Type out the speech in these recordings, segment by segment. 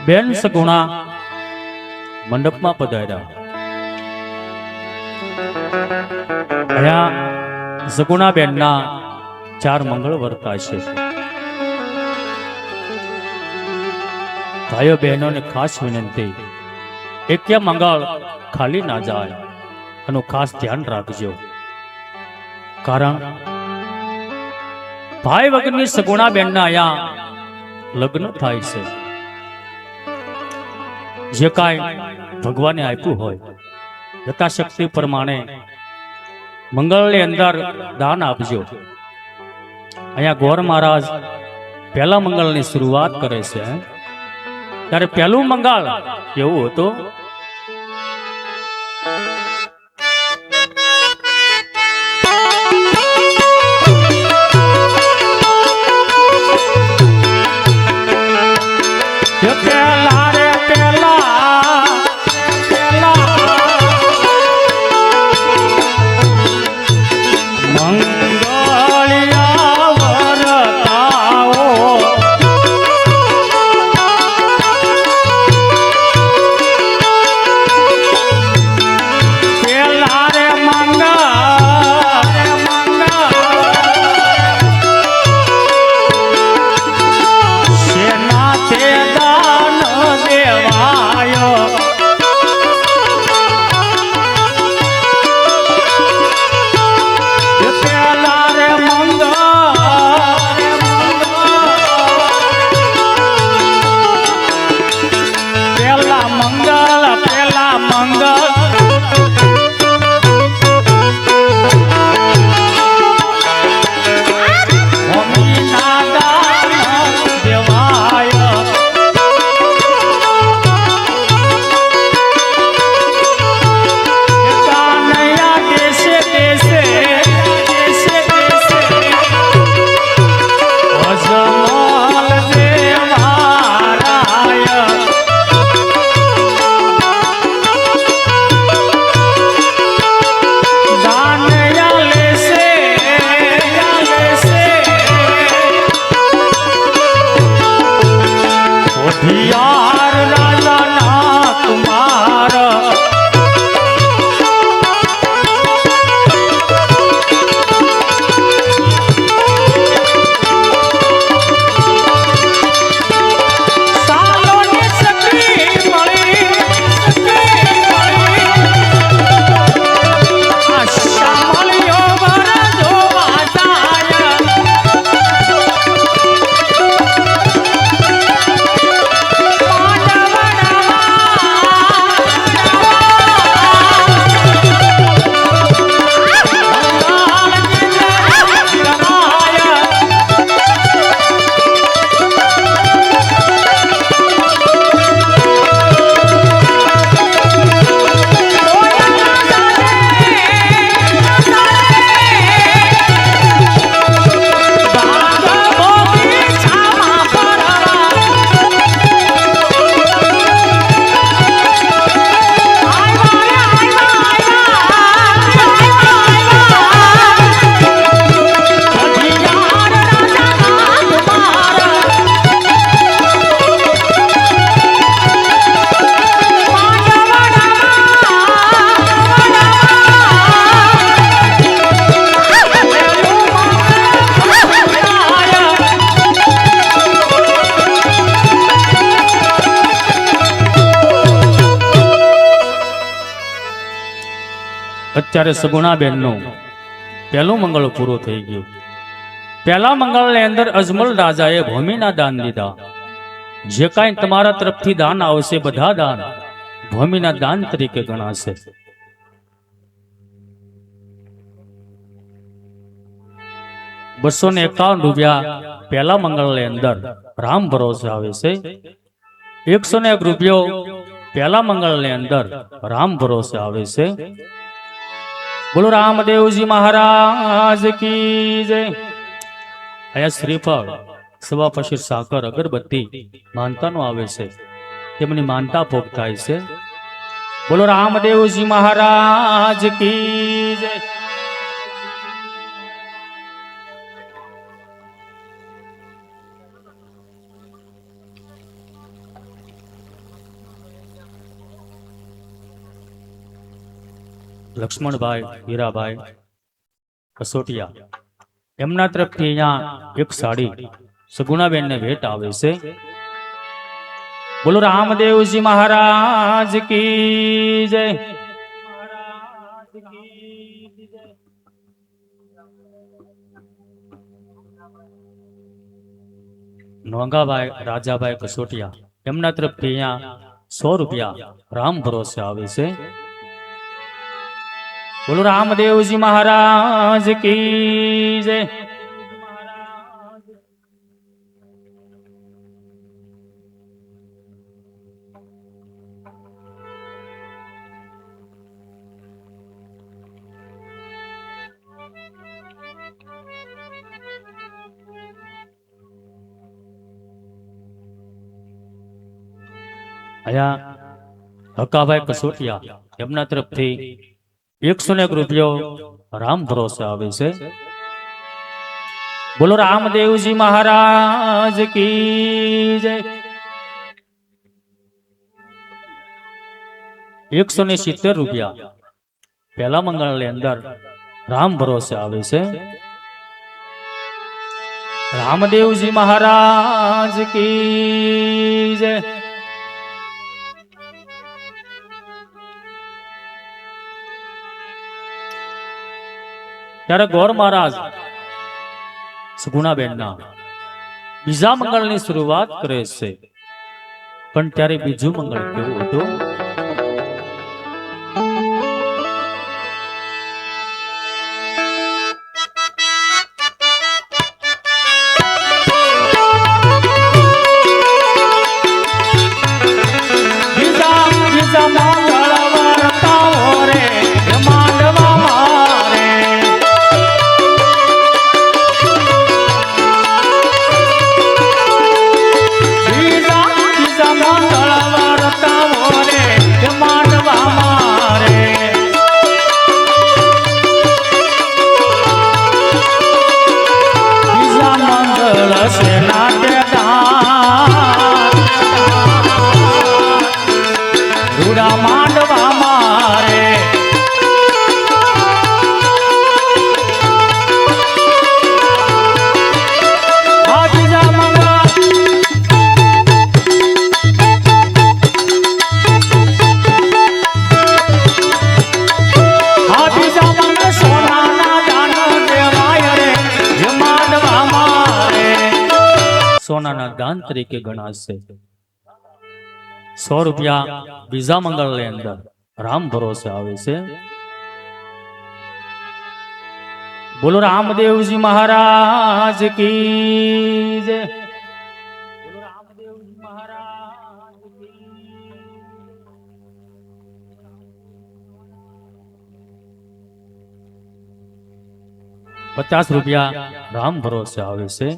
બેન સગુણા મંડપમાં પધાર્યા. અહીંયા સગુણા બેનના 4 મંગળ વર્તાશે. ભાઈઓ બહેનોને ખાસ વિનંતી, એક્યા મંગળ ખાલી ના જાય એનું ખાસ ધ્યાન રાખજો. કારણ ભાઈ વગરની સગુણા બેનના અહીંયા લગ્ન થાય છે. જે કાંઈ ભગવાને આપ્યું હોય યથાશક્તિ પ્રમાણે મંગળની અંદર દાન આપજો. અહીંયા ગોર મહારાજ પહેલા મંગળની શરૂઆત કરે છે. ત્યારે પહેલું મંગળ કેવું હતું? અત્યારે સગુણા બેનનું પહેલું મંગળ પૂરું થઈ ગયું. પહેલા મંગળની અંદર અજમલ રાજાએ ભૂમિના દાન દીધા. જે કાંઈ તમારા તરફથી દાન આવશે બધા દાન ભૂમિના દાન તરીકે ગણાશે. ₹251 પહેલા મંગળની અંદર રામ ભરોસે આવે છે. 101 પહેલા મંગળની અંદર રામ ભરોસે આવે છે. બોલો રામદેવજી મહારાજ કી જય. અહીંયા શ્રીફળ સવા પછી સાકર અગરબત્તી માનતાનું આવે છે. તેમની માનતા ભોગ થાય છે. બોલો રામદેવજી મહારાજ કી જય. લક્ષ્મણભાઈ હીરાભાઈ કસોટિયા એમના તરફથી અહીંયા એક સાડી સગુણાબેનને ભેટ આવે છે. બોલો રામદેવજી મહારાજ કી જય. નોંગાભાઈ રાજાભાઈ કસોટિયા એમના તરફથી અહીંયા 100 રૂપિયા રામ ભરોસે આવે છે. બોલો રામદેવજી મહારાજ કી જય. અહીંયા હકાભાઈ કસોટિયા એમના તરફથી 101 રૂપિયો રામ ભરોસે આવે છે. બોલો રામદેવજી મહારાજ કી જય. 170 રૂપિયા પહેલા મંગળની અંદર રામ ભરોસે આવે છે. રામદેવજી મહારાજ કી જય. ત્યારે ગોર મહારાજ સગુણાબેનના બીજા મંગળની શરૂઆત કરે છે. પણ ત્યારે બીજું મંગળ કેવું હતું? સોનાના દાન તરીકે ગણાશે. 100 રૂપિયા બીજા મંગળની અંદર રામ ભરોસે આવે છે. બોલો રામદેવજી મહારાજ કી જય. બોલો રામદેવજી મહારાજ કી. 50 રૂપિયા રામ ભરોસે આવે છે.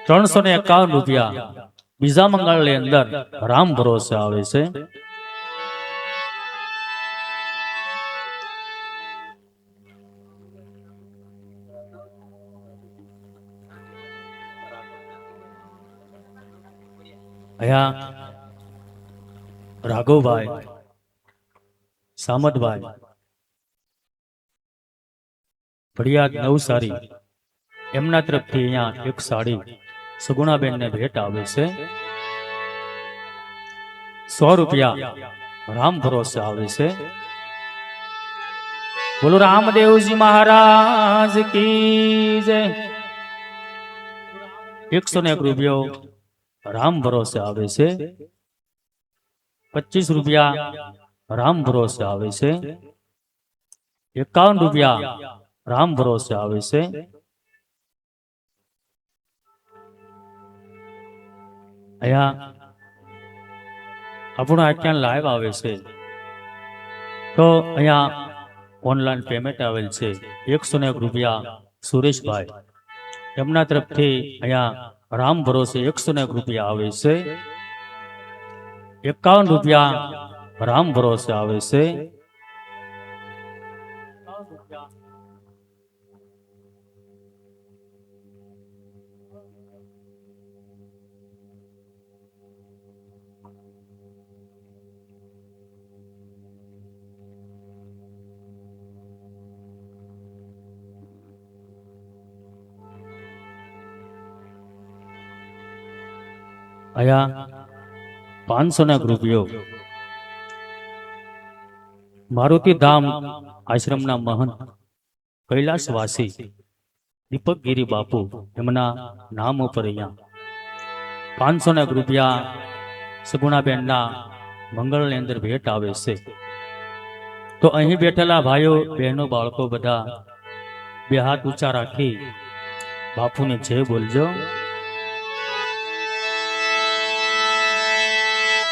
351 રૂપિયા બીજા મંગળની અંદર રામ ભરોસે આવે છે. અહીંયા રાઘવભાઈ સામતભાઈ ફળિયાદ નવસારી એમના તરફથી અહીંયા એક સાડી સગુણાબેનને ભેટ આવે છે. 100 રૂપિયા રામ ભરોસે આવે છે. બોલો રામદેવજી મહારાજ કી જય. 101 રૂપિયો રામ ભરોસે આવે છે. 25 રૂપિયા રામ ભરોસે આવે છે. 51 રૂપિયા રામ ભરોસે આવે છે. અહીંયા આપણું આખ્યાન લાઈવ આવે છે તો અહીંયા ઓનલાઈન પેમેન્ટ આવેલ છે. 101 રૂપિયા સુરેશભાઈ એમના તરફથી અહીંયા રામ ભરોસે 101 રૂપિયા આવે છે. 51 રૂપિયા રામ ભરોસે આવે છે. આયા 500 રૂપિયો મારુતિધામ આશ્રમના મહંત કૈલાસવાસી દીપકગીરી બાપુ એમના નામ ઉપર અહીંયા 500 રૂપિયા સગુણાબેનના મંગળની અંદર ભેટ આવે છે. તો અહીં બેઠેલા ભાઈઓ બહેનો બાળકો બધા બે હાથ ઊંચા રાખી બાપુને જય બોલજો.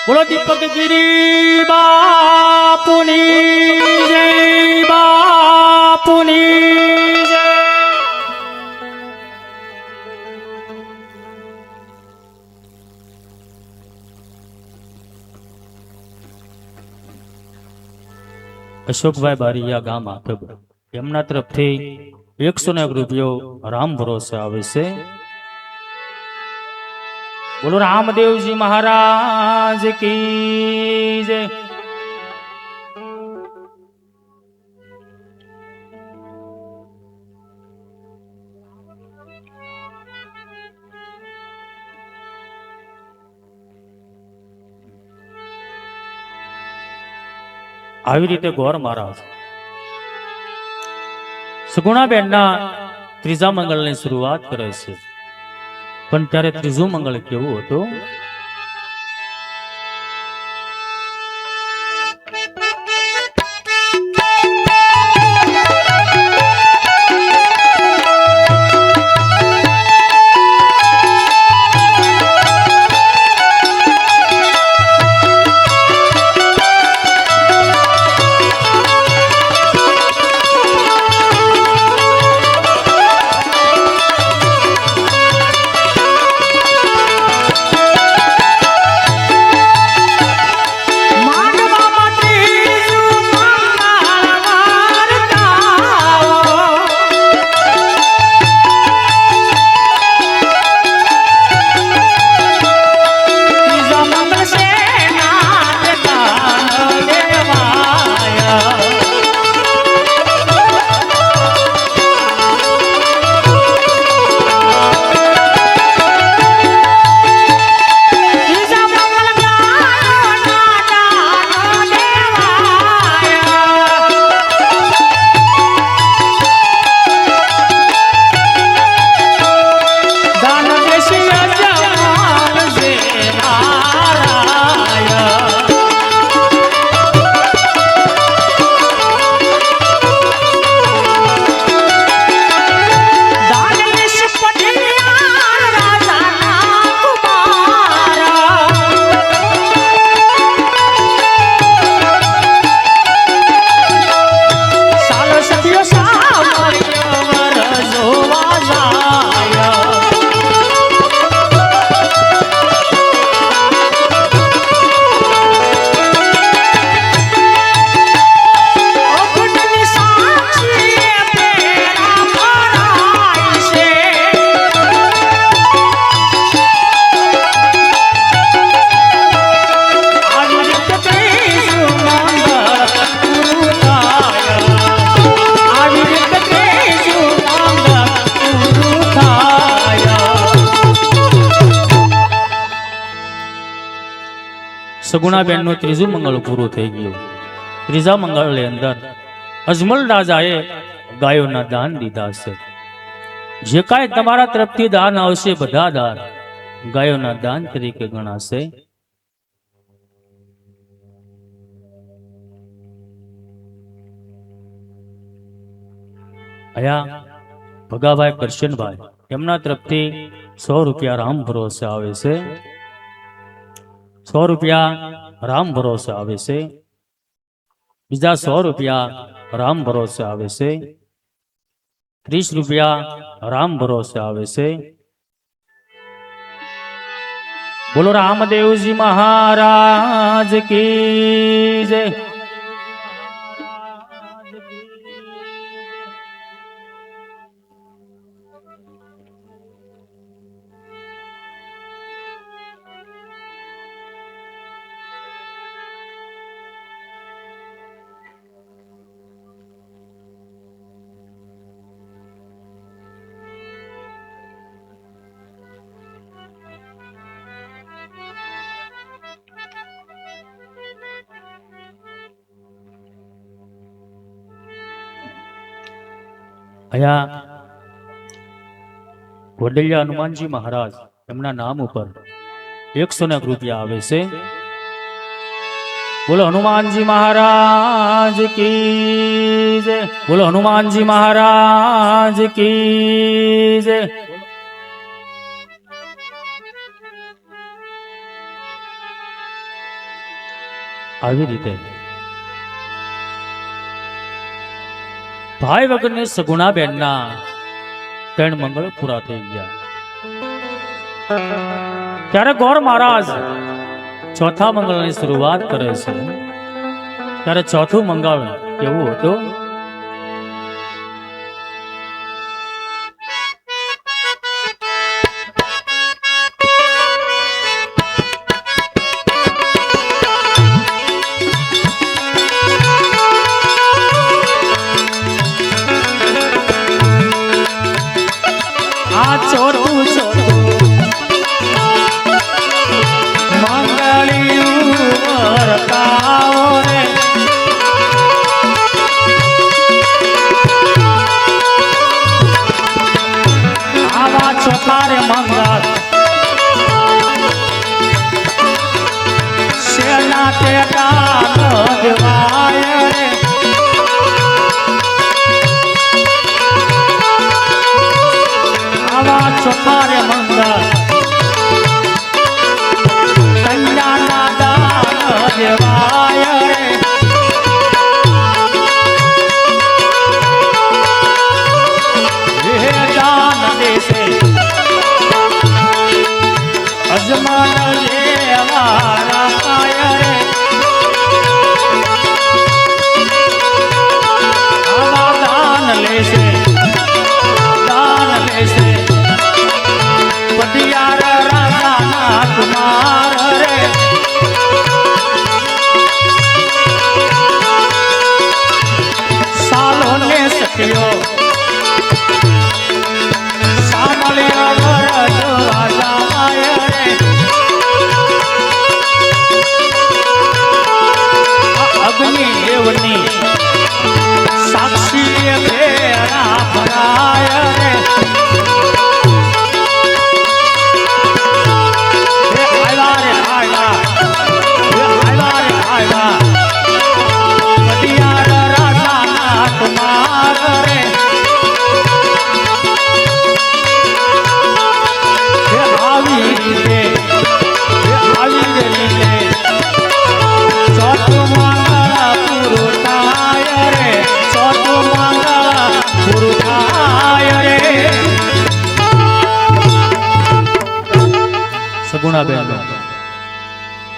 બોલો દીપકગીરી બાપુની જય, બાપુની જય. અશોકભાઈ બારીયા ગામ આખબ એમના તરફથી 101 રૂપિયો રામ ભરોસે આવે છે. બોલો રામદેવજી મહારાજ કી જય. આવી રીતે ગોર મહારાજ સગુણાબેનના ત્રીજા મંગળની શરૂઆત કરે છે. પણ ત્યારે ત્રીજું મંગળ કેવું હતું? સગુણાબેન નું ત્રીજું મંગળ પૂરું થઈ ગયું. ત્રીજા મંગળની અંદર અજમલ રાજાએ ગાયોના દાન દીધા છે. જે કાંઈ તમારા તરફથી દાન આવશે બધા દાન ગાયોના દાન તરીકે ગણાશે. આયા ભગાભાઈ કરશનભાઈ એમના તરફથી 100 રૂપિયા રામ ભરોસે આવે છે. 100 રૂપિયા રામ ભરોસે આવે છે. બીજા 100 રૂપિયા રામ ભરોસે આવે છે. 30 રૂપિયા રામ ભરોસે આવે છે. બોલો રામદેવજી મહારાજ કી જય. અહીંયા વડલિયા હનુમાનજી મહારાજ એમના નામ ઉપર 100 રૂપિયા આવે છે. બોલો હનુમાનજી મહારાજ કી જય. બોલો હનુમાનજી મહારાજ કી જય. આવી રીતે ભાઈ વગરની સગુણાબેનના 3 મંગળ પૂરા થઈ ગયા. ત્યારે ગોર મહારાજ ચોથા મંગળની શરૂઆત કરે છે. ત્યારે ચોથું મંગળ કેવું હતું? આ ચોથું ચોથારે મંગળ શેના તેટા દેવાય રે. આવા ચોથારે મંગળ કન્યાના દાન દેવાય રે. દાન દેશે અજમાન જેવા રાય રે. આવા દાન લેશે પટિયાર રાજાના કુમાર રે. સાલો ને સખ્યો સામળ્યા વરજ રાજા રે. અગ્નિ દેવની સાક્ષી ભેરા ભરાય રે.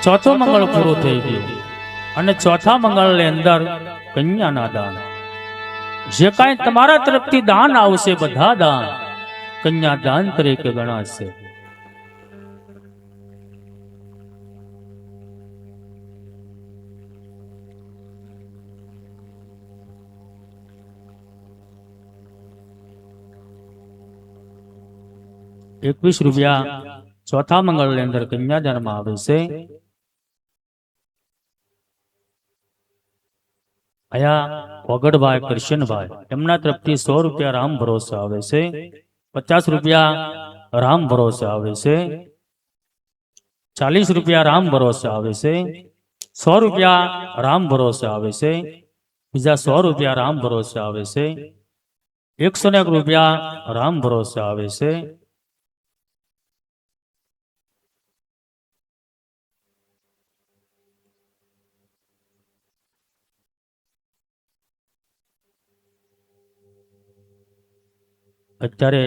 ચોથો મંગળ પૂરો થઈ ગયો અને ચોથા મંગળની અંદર કન્યાના દાન. જે કાંઈ તમારા તરફથી દાન આવશે બધા દાન કન્યા દાન તરીકે ગણાશે. ₹21 ચોથા મંગળની અંદર કન્યાદાનમાં આવે છે. અહીંયા ઓગડભાઈ કૃષ્ણભાઈ એમના તરફથી ₹100 રામ ભરોસે આવે છે. ₹50 રામ ભરોસે આવે છે. ₹40 રામ ભરોસે આવે છે. ₹100 રામ ભરોસે આવે છે. બીજા ₹100 રામ ભરોસે આવે છે. ₹101 રામ ભરોસે આવે છે. અત્યારે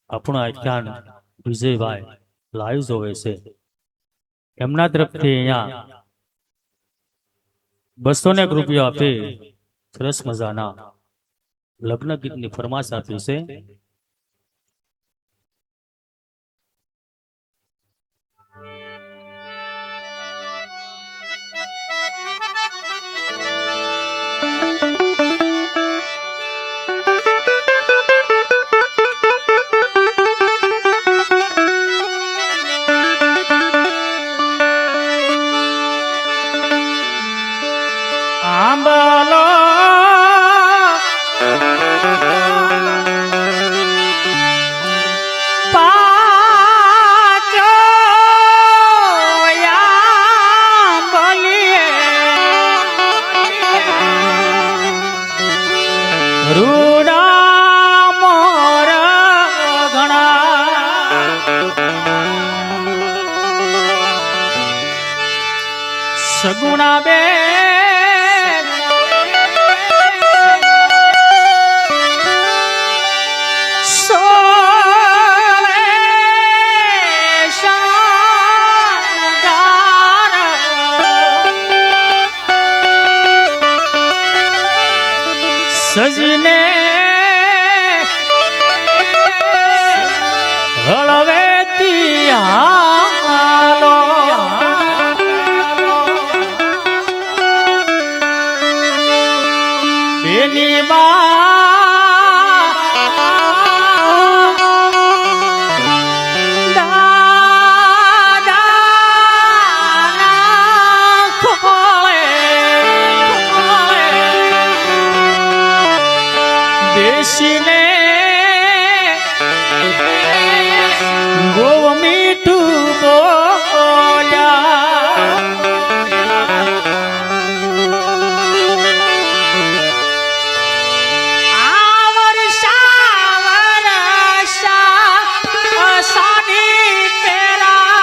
આપણું આખ્યાન વિજયભાઈ લાઈવ જોવે છે. એમના તરફથી અહીંયા ₹200 આપી સરસ મજાના લગ્ન ગીતની ફરમાશ આપી છે. આંબલો રૂડા મોર ઘણા સગુણા બે સજીને હળવેતી હાલો બેની દેશીને ગોવ મીઠું બોલ્યા આ વર્ષા સાડી તેરા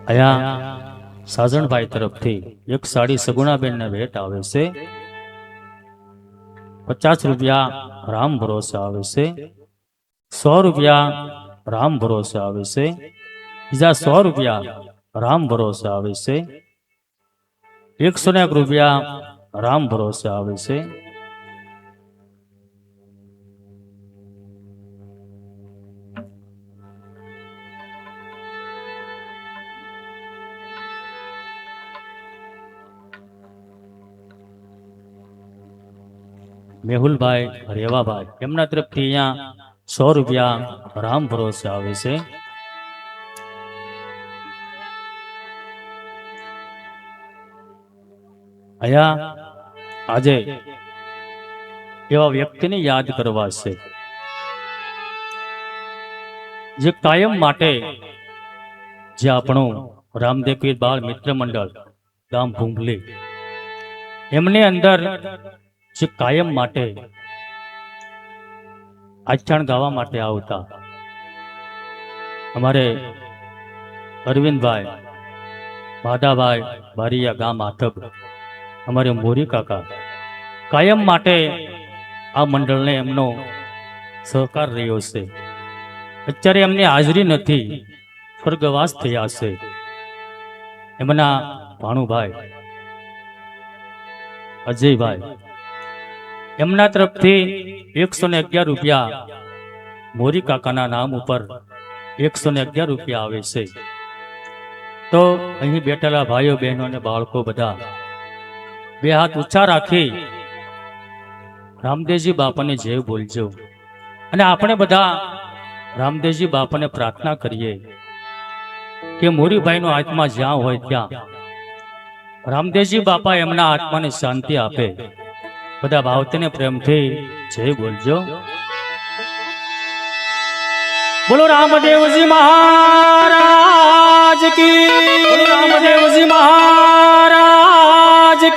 અહીંયા સાજણભાઈ તરફથી એક સાડી સગુણાબેન ને ભેટ આવે છે, 50 રૂપિયા રામ ભરોસે આવે છે, 100 રૂપિયા રામ ભરોસે આવે છે, બીજા 100 રૂપિયા રામ ભરોસે આવે છે, 101 રૂપિયા રામ ભરોસે આવે છે, મેહુલભાઈ રેવાભાઈ એમના તરફથી અહીંયા 100 રૂપિયા રામ ભરોસે આવે છે. અહીંયા આજે એવા વ્યક્તિને યાદ કરવા છે જે કાયમ માટે જે આપણું રામદેવપીર બાળ મિત્ર મંડળ ગામ ભૂંગલી એમની અંદર જે કાયમ માટે આચરણ ગાવા માટે આવતા અમારે અરવિંદભાઈ માધાભાઈ બારિયા ગામ આથબ અમારે મોરી કાકા કાયમ માટે આ મંડળને એમનો સહકાર રહ્યો છે. અત્યારે એમની હાજરી નથી, સ્વર્ગવાસ થયા છે. એમના ભાણુભાઈ અજયભાઈ એમના તરફથી 111 રૂપિયા મોરી કાકાના નામ ઉપર 111 રૂપિયા આવે છે. તો અહીં બેઠેલા ભાઈઓ બહેનો અને બાળકો બધા બે હાથ ઊંચા રાખી રામદેવજી બાપાને જય બોલજો. અને આપણે બધા રામદેવજી બાપાને પ્રાર્થના કરીએ કે મોરીભાઈનો આત્મા જ્યાં હોય ત્યાં રામદેવજી બાપા એમના આત્માને શાંતિ આપે. બધા ભાવતીને પ્રેમથી જય બોલજો. બોલો રામદેવજી મહારાજ કી, બોલો રામદેવજી મહારાજ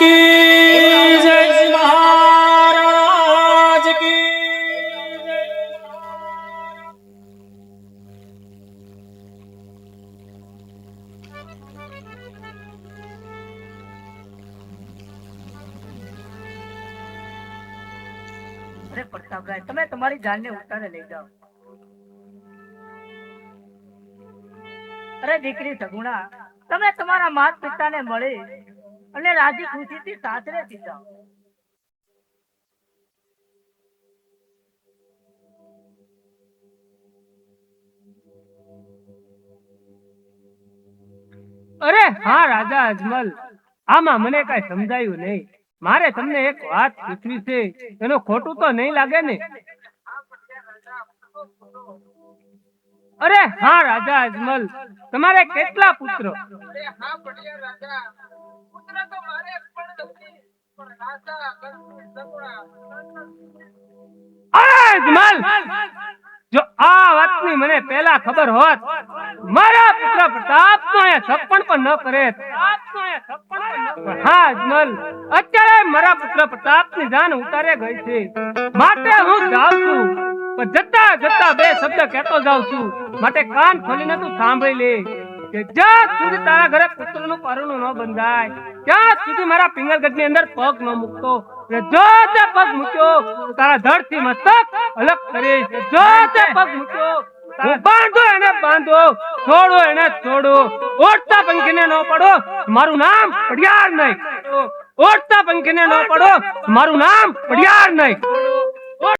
કી જય, મહારાજ કી જય. અરે પ્રતાપભાઈ, તમે તમારી જાનને ઉતારે લઈ જાઓ. અરે દીકરી સગુણા, તમે તમારા માતા પિતાને મળી અને રાજી ખુશીથી સાસરેથી જાઓ. અરે હા રાજા અજમલ, આમાં મને કઈ સમજાયું નહીં. મારે તમને એક વાત પૂછવી છે, એનું ખોટું તો નહીં લાગે ને? અરે હા રાજા અજમલ, તમારે કેટલા પુત્રો? અજમલ, જો આ વાતની મને પહેલા ખબર હોત, મારા પુત્ર પ્રતાપ નો એ સપન પણ ન કરે. હા અજમલ, અત્યારે મારા પુત્ર પ્રતાપ ની જાન ઉતારે ગઈ છે, માટે હું જાઉં છું. પણ જતા જતા બે શબ્દ કહેતો જાઉં છું, માટે કાન ખોલીને તું સાંભળી લે કે જ્યાં સુધી તારા ઘરે પુત્રનું પરણું ન બંધાય ત્યાં સુધી મારા પિંગલગઢ ની અંદર પગ ન મૂકતો. જો તે પગ મૂક્યો તો તારા ધડ થી મસ્તક અલગ કરીશ. જો તે પગ મૂક્યો હું બાંધો એને બાંધો, છોડો એને છોડો. ઓટતા પંખીને ન પડો મારું નામ પડિયાર નહીં. ઓટતા પંખીને ન પડો મારું નામ પડિયાર નહીં.